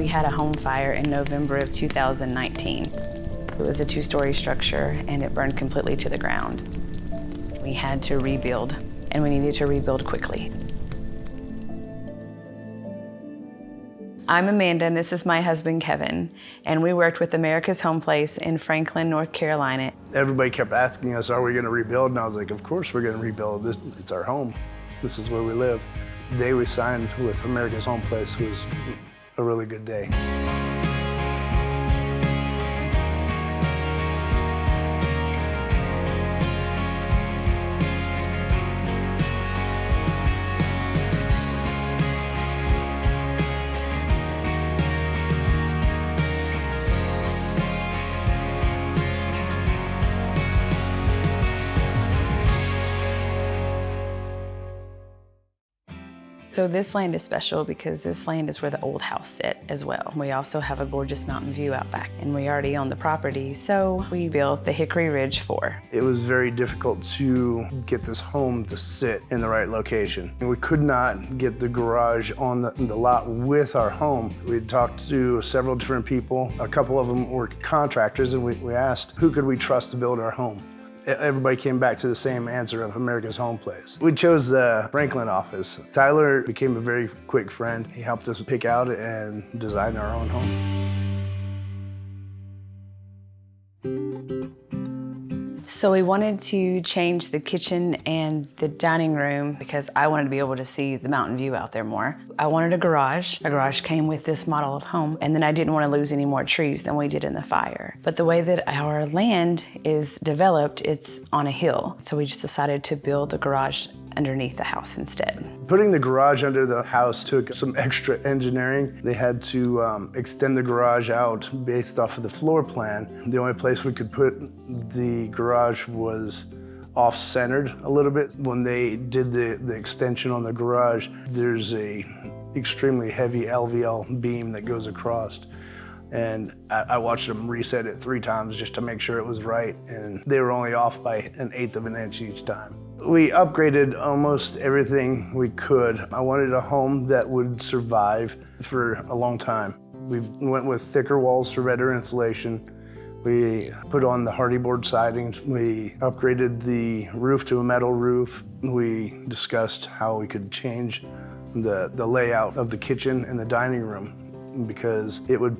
We had a home fire in November of 2019. It was a 2-story structure and it burned completely to the ground. We had to rebuild, and we needed to rebuild quickly. I'm Amanda, and this is my husband, Kevin, and we worked with America's Home Place in Franklin, North Carolina. Everybody kept asking us, are we gonna rebuild? And I was like, of course we're gonna rebuild. It's our home. This is where we live. The day we signed with America's Home Place was a really good day. So this land is special because this land is where the old house sit as well. We also have a gorgeous mountain view out back, and we already own the property, so we built the Hickory Ridge IV. It was very difficult to get this home to sit in the right location. And we could not get the garage on the lot with our home. We talked to several different people. A couple of them were contractors, and we asked, who could we trust to build our home? Everybody came back to the same answer of America's Home Place. We chose the Franklin office. Tyler became a very quick friend. He helped us pick out and design our own home. So we wanted to change the kitchen and the dining room because I wanted to be able to see the mountain view out there more. I wanted a garage. A garage came with this model of home, and then I didn't want to lose any more trees than we did in the fire. But the way that our land is developed, it's on a hill. So we just decided to build a garage underneath the house instead. Putting the garage under the house took some extra engineering. They had to extend the garage out based off of the floor plan. The only place we could put the garage was off-centered a little bit. When they did the extension on the garage, there's a extremely heavy LVL beam that goes across. And I watched them reset it 3 times just to make sure it was right, and they were only off by 1/8 of an inch each time. We upgraded almost everything we could. I wanted a home that would survive for a long time. We went with thicker walls for better insulation. We put on the hardy board sidings. We upgraded the roof to a metal roof. We discussed how we could change the layout of the kitchen and the dining room because it would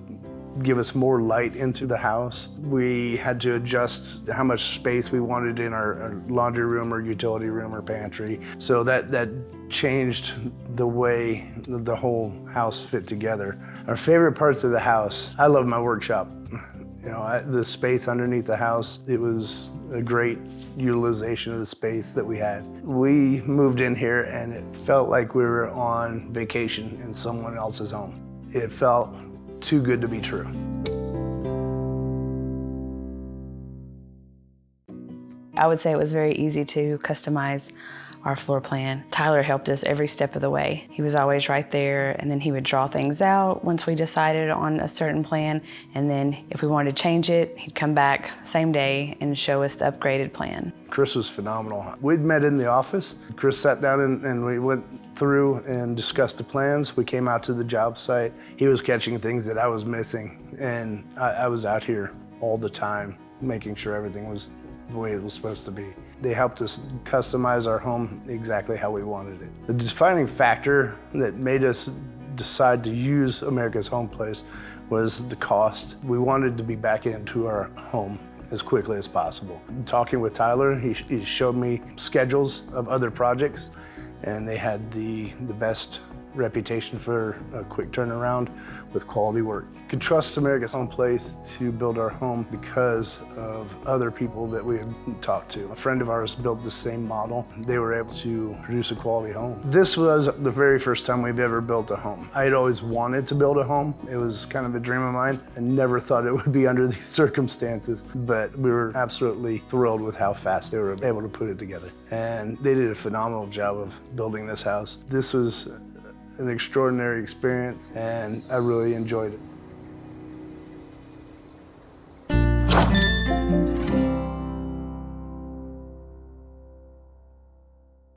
give us more light into the house. We had to adjust how much space we wanted in our laundry room or utility room or pantry. So that changed the way the whole house fit together. Our favorite parts of the house, I love my workshop. You know, the space underneath the house, it was a great utilization of the space that we had. We moved in here and it felt like we were on vacation in someone else's home. It felt too good to be true. I would say it was very easy to customize our floor plan. Tyler helped us every step of the way. He was always right there, and then he would draw things out once we decided on a certain plan, and then if we wanted to change it, he'd come back same day and show us the upgraded plan. Chris was phenomenal. We'd met in the office. Chris sat down and we went through and discussed the plans. We came out to the job site. He was catching things that I was missing, and I was out here all the time making sure everything was the way it was supposed to be. They helped us customize our home exactly how we wanted it. The defining factor that made us decide to use America's Home Place was the cost. We wanted to be back into our home as quickly as possible. Talking with Tyler, he showed me schedules of other projects, and they had the best reputation for a quick turnaround with quality work. Could trust America's Home Place to build our home because of other people that we had talked to. A friend of ours built the same model. They were able to produce a quality home. This was the very first time we've ever built a home. I had always wanted to build a home. It was kind of a dream of mine. I never thought it would be under these circumstances, but we were absolutely thrilled with how fast they were able to put it together. And they did a phenomenal job of building this house. This was an extraordinary experience, and I really enjoyed it.